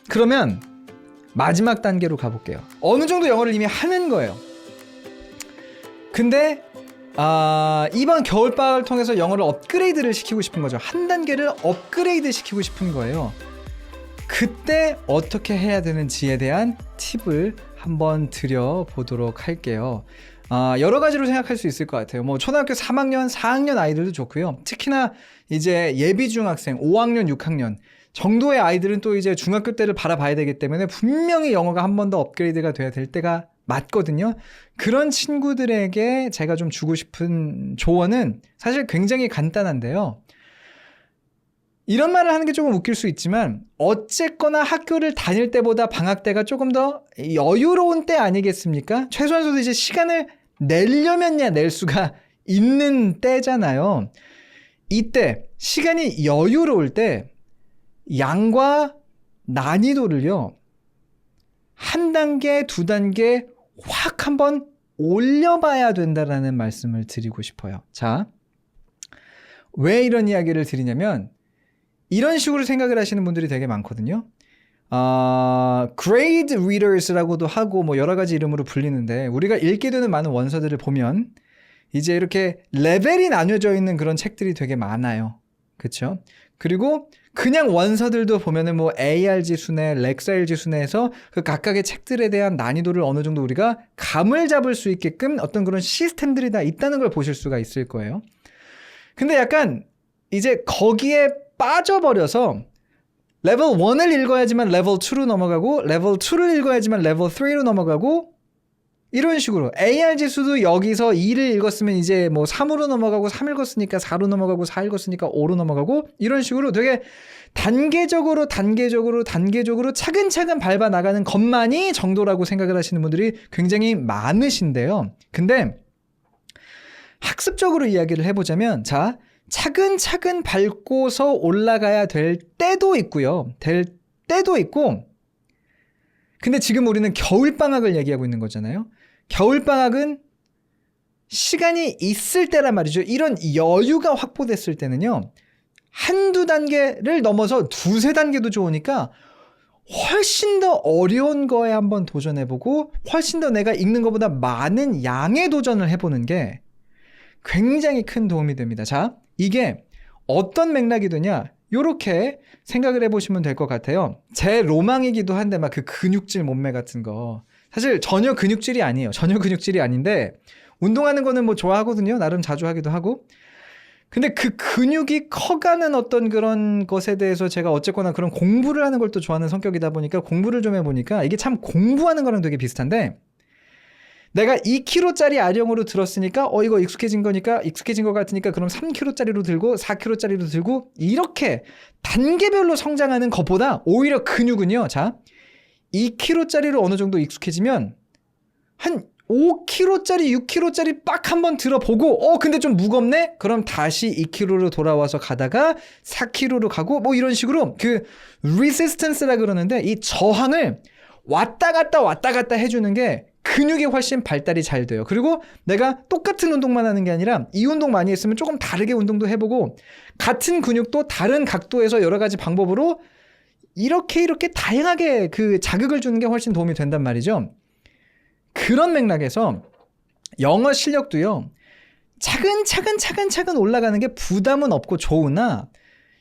그러면 마지막 단계로 가볼게요. 어느 정도 영어를 이미 하는 거예요. 근데 이번 겨울방학을 통해서 영어를 업그레이드를 시키고 싶은 거죠. 한 단계를 업그레이드 시키고 싶은 거예요. 그때 어떻게 해야 되는지에 대한 팁을 한번 드려보도록 할게요. 여러 가지로 생각할 수 있을 것 같아요. 뭐 초등학교 3학년, 4학년 아이들도 좋고요. 특히나 이제 예비 중학생, 5학년, 6학년 정도의 아이들은 또 이제 중학교 때를 바라봐야 되기 때문에 분명히 영어가 한 번 더 업그레이드가 돼야 될 때가 맞거든요. 그런 친구들에게 제가 좀 주고 싶은 조언은 사실 굉장히 간단한데요. 이런 말을 하는 게 조금 웃길 수 있지만 어쨌거나 학교를 다닐 때보다 방학 때가 조금 더 여유로운 때 아니겠습니까? 최소한서도 이제 시간을 내려면야 낼 수가 있는 때잖아요. 이때 시간이 여유로울 때 양과 난이도를요, 한 단계, 두 단계 확 한번 올려봐야 된다라는 말씀을 드리고 싶어요. 자, 왜 이런 이야기를 드리냐면 이런 식으로 생각을 하시는 분들이 되게 많거든요. grade readers라고도 하고 뭐 여러 가지 이름으로 불리는데 우리가 읽게 되는 많은 원서들을 보면 이제 이렇게 레벨이 나뉘어져 있는 그런 책들이 되게 많아요. 그렇죠? 그리고 그냥 원서들도 보면은 뭐 AR 지수네, 렉사일 지수네 해서 그 각각의 책들에 대한 난이도를 어느 정도 우리가 감을 잡을 수 있게끔 어떤 그런 시스템들이 다 있다는 걸 보실 수가 있을 거예요. 근데 약간 이제 거기에 빠져버려서 레벨 1을 읽어야지만 레벨 2로 넘어가고 레벨 2를 읽어야지만 레벨 3로 넘어가고 이런 식으로 AR 지수도 여기서 2를 읽었으면 이제 뭐 3으로 넘어가고 3 읽었으니까 4로 넘어가고 4 읽었으니까 5로 넘어가고 이런 식으로 되게 단계적으로 차근차근 밟아 나가는 것만이 정도라고 생각을 하시는 분들이 굉장히 많으신데요. 근데 학습적으로 이야기를 해보자면 자, 차근차근 밟고서 올라가야 될 때도 있고요. 될 때도 있고 근데 지금 우리는 겨울방학을 얘기하고 있는 거잖아요. 겨울방학은 시간이 있을 때란 말이죠. 이런 여유가 확보됐을 때는요. 한두 단계를 넘어서 두세 단계도 좋으니까 훨씬 더 어려운 거에 한번 도전해보고 훨씬 더 내가 읽는 것보다 많은 양의 도전을 해보는 게 굉장히 큰 도움이 됩니다. 자, 이게 어떤 맥락이 되냐? 요렇게 생각을 해보시면 될 것 같아요. 제 로망이기도 한데 막 그 근육질 몸매 같은 거 사실 전혀 근육질이 아니에요. 전혀 근육질이 아닌데 운동하는 거는 뭐 좋아하거든요. 나름 자주 하기도 하고. 근데 그 근육이 커가는 어떤 그런 것에 대해서 제가 어쨌거나 그런 공부를 하는 걸 또 좋아하는 성격이다 보니까 공부를 좀 해보니까 이게 참 공부하는 거랑 되게 비슷한데 내가 2kg짜리 아령으로 들었으니까 이거 익숙해진 것 같으니까 그럼 3kg짜리로 들고 4kg짜리로 들고 이렇게 단계별로 성장하는 것보다 오히려 근육은요. 자, 2kg짜리로 어느 정도 익숙해지면 한 5kg짜리, 6kg짜리 빡 한번 들어보고 근데 좀 무겁네? 그럼 다시 2kg로 돌아와서 가다가 4kg로 가고 뭐 이런 식으로 그 resistance라 그러는데 이 저항을 왔다 갔다 해주는 게 근육이 훨씬 발달이 잘 돼요. 그리고 내가 똑같은 운동만 하는 게 아니라 이 운동 많이 했으면 조금 다르게 운동도 해보고 같은 근육도 다른 각도에서 여러 가지 방법으로 이렇게 다양하게 그 자극을 주는 게 훨씬 도움이 된단 말이죠. 그런 맥락에서 영어 실력도요. 차근 올라가는 게 부담은 없고 좋으나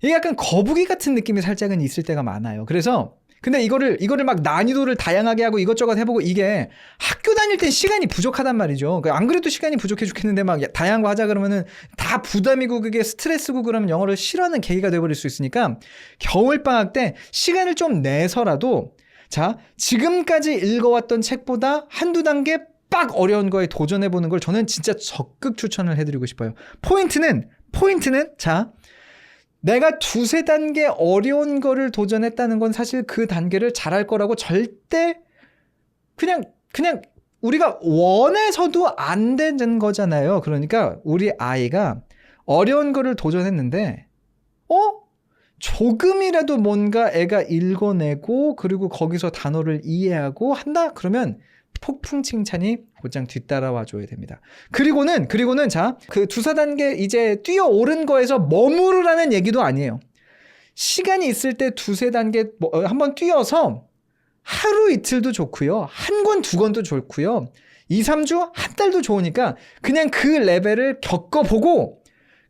이게 약간 거북이 같은 느낌이 살짝은 있을 때가 많아요. 그래서 근데 이거를 막 난이도를 다양하게 하고 이것저것 해보고 이게 학교 다닐 땐 시간이 부족하단 말이죠. 안 그래도 시간이 부족해 죽겠는데 막 다양한 거 하자 그러면은 다 부담이고 그게 스트레스고 그러면 영어를 싫어하는 계기가 돼버릴 수 있으니까 겨울방학 때 시간을 좀 내서라도 자, 지금까지 읽어왔던 책보다 한두 단계 빡 어려운 거에 도전해보는 걸 저는 진짜 적극 추천을 해드리고 싶어요. 포인트는 자, 내가 두세 단계 어려운 거를 도전했다는 건 사실 그 단계를 잘할 거라고 절대 그냥 우리가 원해서도 안 되는 거잖아요. 그러니까 우리 아이가 어려운 거를 도전했는데 조금이라도 뭔가 애가 읽어내고 그리고 거기서 단어를 이해하고 한다? 그러면 폭풍 칭찬이 곧장 뒤따라와 줘야 됩니다. 그리고는 자, 그 두세 단계 이제 뛰어오른 거에서 머무르라는 얘기도 아니에요. 시간이 있을 때 두세 단계 한번 뛰어서 하루 이틀도 좋고요. 한 권, 두 권도 좋고요. 2, 3주, 한 달도 좋으니까 그냥 그 레벨을 겪어보고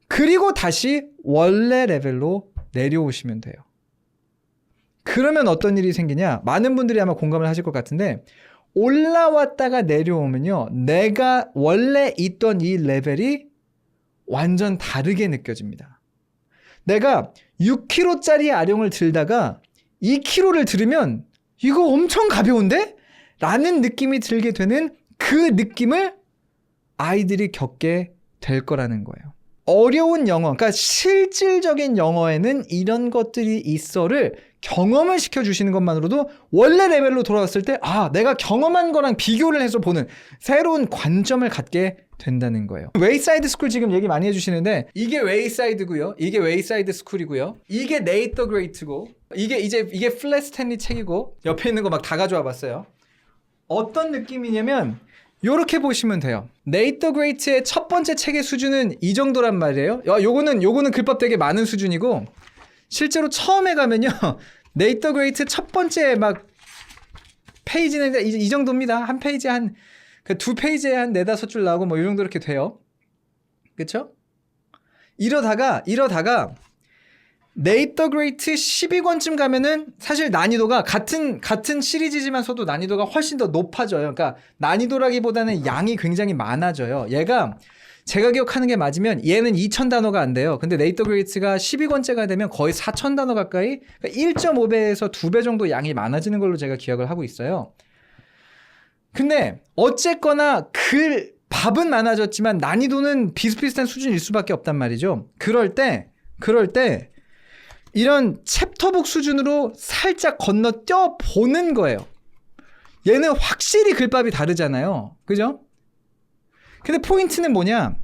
그리고 다시 원래 레벨로 내려오시면 돼요. 그러면 어떤 일이 생기냐? 많은 분들이 아마 공감을 하실 것 같은데 올라왔다가 내려오면요. 내가 원래 있던 이 레벨이 완전 다르게 느껴집니다. 내가 6kg짜리 아령을 들다가 2kg를 들으면 이거 엄청 가벼운데? 라는 느낌이 들게 되는 그 느낌을 아이들이 겪게 될 거라는 거예요. 어려운 영어, 그러니까 실질적인 영어에는 이런 것들이 있어를 경험을 시켜주시는 것만으로도 원래 레벨로 돌아왔을 때 내가 경험한 거랑 비교를 해서 보는 새로운 관점을 갖게 된다는 거예요. 웨이사이드 스쿨 지금 얘기 많이 해주시는데 이게 웨이사이드고요. 이게 웨이사이드 스쿨이고요. 이게 네이터 그레이트고 이게 플랫 스탠리 책이고 옆에 있는 거 막 다 가져와 봤어요. 어떤 느낌이냐면 요렇게 보시면 돼요. 네이터 그레이트의 첫 번째 책의 수준은 이 정도란 말이에요. 요거는 글밥 되게 많은 수준이고 실제로 처음에 가면요. 네이터 그레이트 첫 번째 막 페이지는 이 정도입니다. 한 페이지 두 페이지에 한 4-5줄 나오고 뭐 이 정도 이렇게 돼요. 그쵸? 이러다가 네이터 그레이트 12권쯤 가면은 사실 난이도가 같은 시리즈지만서도 난이도가 훨씬 더 높아져요. 그러니까 난이도라기보다는 양이 굉장히 많아져요. 얘가 제가 기억하는 게 맞으면 얘는 2000단어가 안 돼요. 근데 네이터 그레이트가 12권째가 되면 거의 4000단어 가까이, 그러니까 1.5배에서 2배 정도 양이 많아지는 걸로 제가 기억을 하고 있어요. 근데 어쨌거나 밥은 많아졌지만 난이도는 비슷비슷한 수준일 수밖에 없단 말이죠. 그럴 때 이런 챕터북 수준으로 살짝 건너뛰어 보는 거예요. 얘는 확실히 글밥이 다르잖아요. 그죠? 근데 포인트는 뭐냐?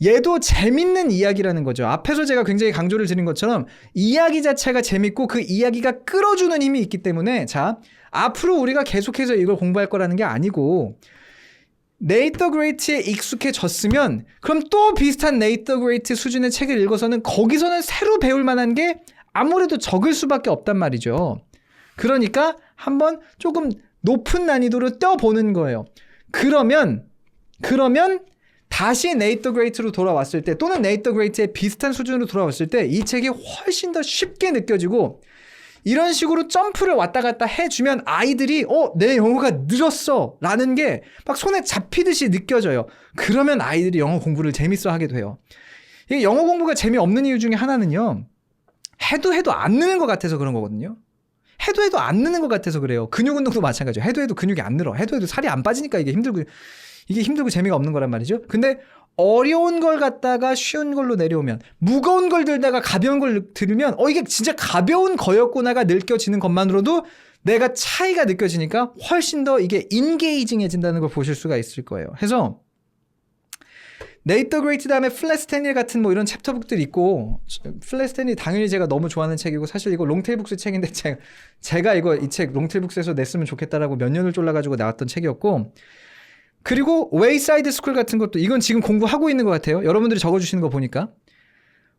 얘도 재밌는 이야기라는 거죠. 앞에서 제가 굉장히 강조를 드린 것처럼 이야기 자체가 재밌고 그 이야기가 끌어주는 힘이 있기 때문에 자, 앞으로 우리가 계속해서 이걸 공부할 거라는 게 아니고 네이터 그레이트에 익숙해졌으면 그럼 또 비슷한 네이터 그레이트 수준의 책을 읽어서는 거기서는 새로 배울 만한 게 아무래도 적을 수밖에 없단 말이죠. 그러니까 한번 조금 높은 난이도로 떼어보는 거예요. 그러면 다시 네이터 그레이트로 돌아왔을 때 또는 네이터 그레이트의 비슷한 수준으로 돌아왔을 때 이 책이 훨씬 더 쉽게 느껴지고 이런 식으로 점프를 왔다 갔다 해주면 아이들이 내 영어가 늘었어 라는 게 막 손에 잡히듯이 느껴져요. 그러면 아이들이 영어 공부를 재밌어 하게 돼요. 이게 영어 공부가 재미없는 이유 중에 하나는요. 해도 안 느는 것 같아서 그런 거거든요. 해도 안 느는 것 같아서 그래요. 근육 운동도 마찬가지예요. 해도 근육이 안 늘어. 해도 살이 안 빠지니까 이게 힘들고 재미가 없는 거란 말이죠. 근데 어려운 걸 갖다가 쉬운 걸로 내려오면 무거운 걸 들다가 가벼운 걸 들으면 이게 진짜 가벼운 거였구나가 느껴지는 것만으로도 내가 차이가 느껴지니까 훨씬 더 이게 인게이징해진다는 걸 보실 수가 있을 거예요. 해서 네이터 그레이트 다음에 플랫 스탠리 같은 뭐 이런 챕터북들이 있고 플랫 스탠리 당연히 제가 너무 좋아하는 책이고 사실 이거 롱테일북스 책인데 제가 이 책 롱테일북스에서 냈으면 좋겠다라고 몇 년을 졸라가지고 나왔던 책이었고 그리고 웨이사이드 스쿨 같은 것도 이건 지금 공부하고 있는 것 같아요. 여러분들이 적어주시는 거 보니까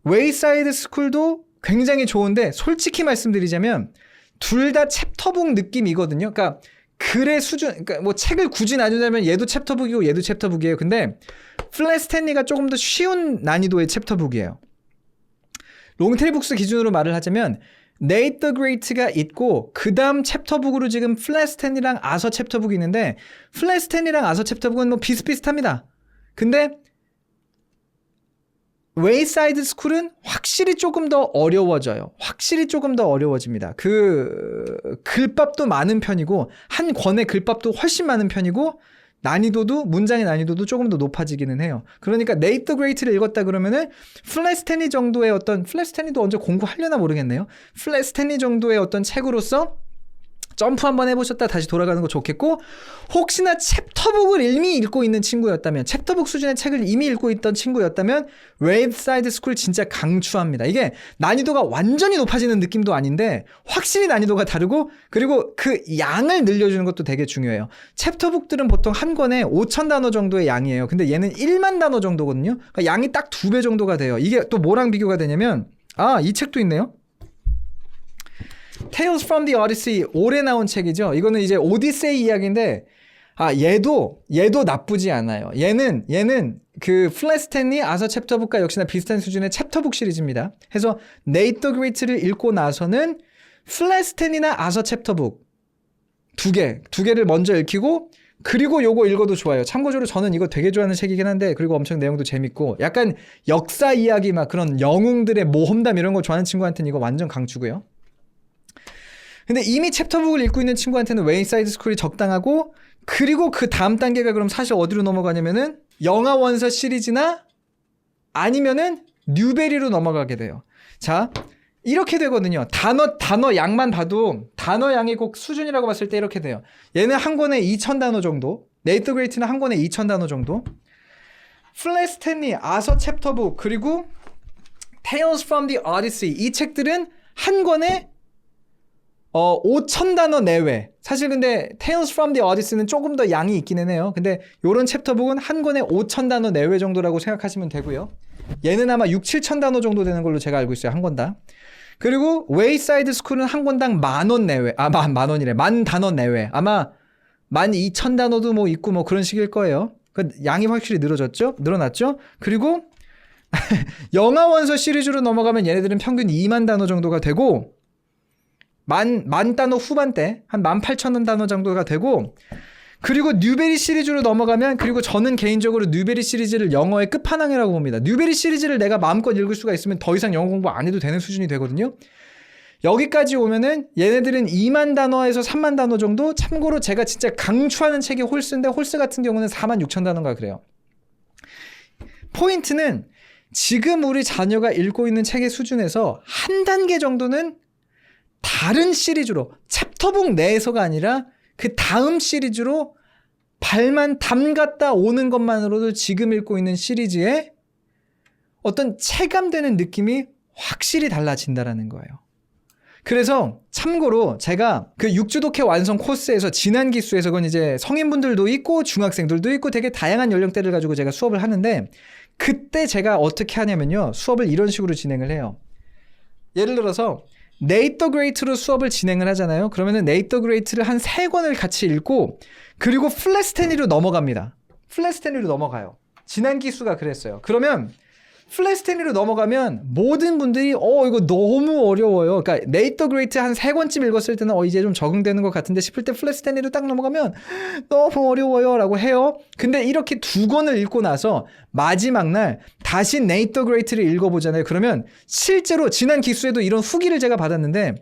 웨이사이드 스쿨도 굉장히 좋은데 솔직히 말씀드리자면 둘 다 챕터북 느낌이거든요. 그러니까 글의 수준, 그러니까 뭐 책을 굳이 나누자면 얘도 챕터북이고 얘도 챕터북이에요. 근데 플랫 스탠리가 조금 더 쉬운 난이도의 챕터북이에요. 롱테일북스 기준으로 말을 하자면 네이터 그레이트가 있고 그 다음 챕터북으로 지금 플랫 스탠리랑 아서 챕터북이 있는데 플랫 스탠리랑 아서 챕터북은 뭐 비슷비슷합니다. 근데 웨이사이드 스쿨은 확실히 조금 더 어려워져요. 확실히 조금 더 어려워집니다. 글밥도 많은 편이고 한 권의 글밥도 훨씬 많은 편이고 문장의 난이도도 조금 더 높아지기는 해요. 그러니까 네이터 그레이트를 읽었다 그러면은 플랫 스탠리 정도의 플랫 스탠리도 언제 공부하려나 모르겠네요. 플랫 스탠리 정도의 어떤 책으로서 점프 한번 해보셨다 다시 돌아가는 거 좋겠고 혹시나 챕터북을 이미 읽고 있는 친구였다면 챕터북 수준의 책을 이미 읽고 있던 친구였다면 웨이사이드 스쿨 진짜 강추합니다. 이게 난이도가 완전히 높아지는 느낌도 아닌데 확실히 난이도가 다르고 그리고 그 양을 늘려주는 것도 되게 중요해요. 챕터북들은 보통 한 권에 5000단어 정도의 양이에요. 근데 얘는 1만 단어 정도거든요. 그러니까 양이 딱 2배 정도가 돼요. 이게 또 뭐랑 비교가 되냐면 이 책도 있네요. Tales from the Odyssey 올해 나온 책이죠. 이거는 이제 오디세이 이야기인데 얘도 나쁘지 않아요. 얘는 그 플래스탠리 아서 챕터북과 역시나 비슷한 수준의 챕터북 시리즈입니다. 해서 네이터 그레이트를 읽고 나서는 플래스탠이나 아서 챕터북 두 개를 먼저 읽히고 그리고 요거 읽어도 좋아요. 참고적으로 저는 이거 되게 좋아하는 책이긴 한데 그리고 엄청 내용도 재밌고 약간 역사 이야기 막 그런 영웅들의 모험담 이런 거 좋아하는 친구한테는 이거 완전 강추고요. 근데 이미 챕터북을 읽고 있는 친구한테는 웨이사이드 스쿨이 적당하고 그리고 그 다음 단계가 그럼 사실 어디로 넘어가냐면은 영화 원서 시리즈나 아니면은 뉴베리로 넘어가게 돼요. 자, 이렇게 되거든요. 단어 양만 봐도 단어 양의 꼭 수준이라고 봤을 때 이렇게 돼요. 얘는 한 권에 2,000단어 정도, 네이터 그레이트는 한 권에 2,000단어 정도, 플래스탠리 아서 챕터북 그리고 Tales from the Odyssey 이 책들은 한 권에 5,000단어 내외. 사실 근데 Tales from the Odyssey는 조금 더 양이 있기는 해요. 근데 요런 챕터북은 한 권에 5,000단어 내외 정도라고 생각하시면 되고요. 얘는 아마 6,000-7,000단어 정도 되는 걸로 제가 알고 있어요. 한 권당. 그리고 웨이사이드 스쿨은 한 권당 10,000원 내외. 만 원이래. 10,000단어 내외. 아마 12,000단어도 뭐 있고 뭐 그런 식일 거예요. 그 양이 확실히 늘어났죠? 그리고 영화 원서 시리즈로 넘어가면 얘네들은 평균 2만 단어 정도가 되고 만 단어 후반대 한 18,000단어 정도가 되고 그리고 뉴베리 시리즈로 넘어가면 그리고 저는 개인적으로 뉴베리 시리즈를 영어의 끝판왕이라고 봅니다. 뉴베리 시리즈를 내가 마음껏 읽을 수가 있으면 더 이상 영어 공부 안 해도 되는 수준이 되거든요. 여기까지 오면은 얘네들은 2만 단어에서 3만 단어 정도. 참고로 제가 진짜 강추하는 책이 홀스인데 홀스 같은 경우는 46,000단어인가 그래요. 포인트는 지금 우리 자녀가 읽고 있는 책의 수준에서 한 단계 정도는 다른 시리즈로 챕터북 내에서가 아니라 그 다음 시리즈로 발만 담갔다 오는 것만으로도 지금 읽고 있는 시리즈의 어떤 체감되는 느낌이 확실히 달라진다라는 거예요. 그래서 참고로 제가 그 6주독해 완성 코스에서 지난 기수에서 그건 이제 성인분들도 있고 중학생들도 있고 되게 다양한 연령대를 가지고 제가 수업을 하는데 그때 제가 어떻게 하냐면요. 수업을 이런 식으로 진행을 해요. 예를 들어서 네이터 그레이트로 수업을 진행을 하잖아요. 그러면은 네이터 그레이트를 한 3권을 같이 읽고 그리고 플래스탠리로 넘어갑니다. 플래스탠리로 넘어가요. 지난 기수가 그랬어요. 그러면 플래스탠리로 넘어가면 모든 분들이 이거 너무 어려워요. 그러니까 네이터 그레이트 한 3권쯤 읽었을 때는 이제 좀 적응되는 것 같은데 싶을 때 플래스탠리로 딱 넘어가면 너무 어려워요 라고 해요. 근데 이렇게 2권을 읽고 나서 마지막 날 다시 네이터 그레이트를 읽어보잖아요. 그러면 실제로 지난 기수에도 이런 후기를 제가 받았는데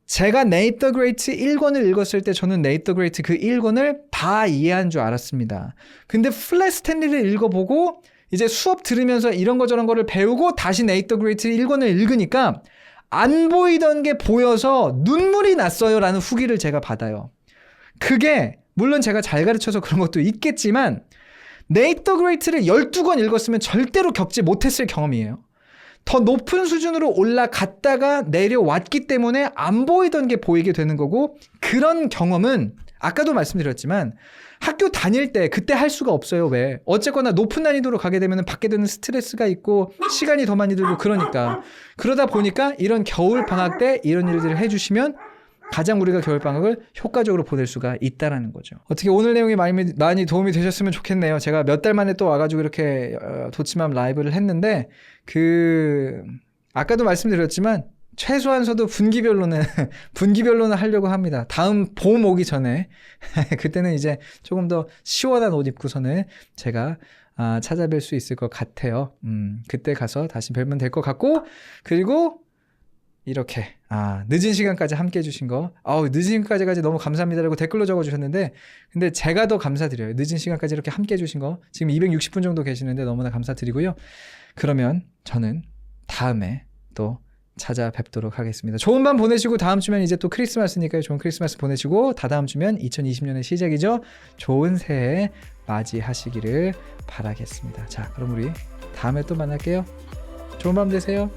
제가 네이터 그레이트 1권을 읽었을 때 저는 네이터 그레이트 그 1권을 다 이해한 줄 알았습니다. 근데 플래스탠리를 읽어보고 이제 수업 들으면서 이런 거 저런 거를 배우고 다시 네이터 그레이트 1권을 읽으니까 안 보이던 게 보여서 눈물이 났어요 라는 후기를 제가 받아요. 그게 물론 제가 잘 가르쳐서 그런 것도 있겠지만 네이터 그레이트를 12권 읽었으면 절대로 겪지 못했을 경험이에요. 더 높은 수준으로 올라갔다가 내려왔기 때문에 안 보이던 게 보이게 되는 거고 그런 경험은 아까도 말씀드렸지만 학교 다닐 때 그때 할 수가 없어요. 왜? 어쨌거나 높은 난이도로 가게 되면 받게 되는 스트레스가 있고 시간이 더 많이 들고 그러니까 그러다 보니까 이런 겨울 방학 때 이런 일들을 해주시면 가장 우리가 겨울 방학을 효과적으로 보낼 수가 있다라는 거죠. 어떻게 오늘 내용이 많이 도움이 되셨으면 좋겠네요. 제가 몇 달 만에 또 와가지고 이렇게 도치맘 라이브를 했는데 아까도 말씀드렸지만 최소한서도 분기별로는 하려고 합니다. 다음 봄 오기 전에 그때는 이제 조금 더 시원한 옷 입고서는 제가 찾아뵐 수 있을 것 같아요. 그때 가서 다시 뵈면 될 것 같고 그리고 이렇게 늦은 시간까지 함께 해주신 거 늦은 시간까지 너무 감사합니다라고 댓글로 적어주셨는데 근데 제가 더 감사드려요. 늦은 시간까지 이렇게 함께 해주신 거 지금 260분 정도 계시는데 너무나 감사드리고요. 그러면 저는 다음에 또 찾아뵙도록 하겠습니다. 좋은 밤 보내시고 다음 주면 이제 또 크리스마스니까요. 좋은 크리스마스 보내시고 다다음 주면 2020년의 시작이죠. 좋은 새해 맞이하시기를 바라겠습니다. 자, 그럼 우리 다음에 또 만날게요. 좋은 밤 되세요.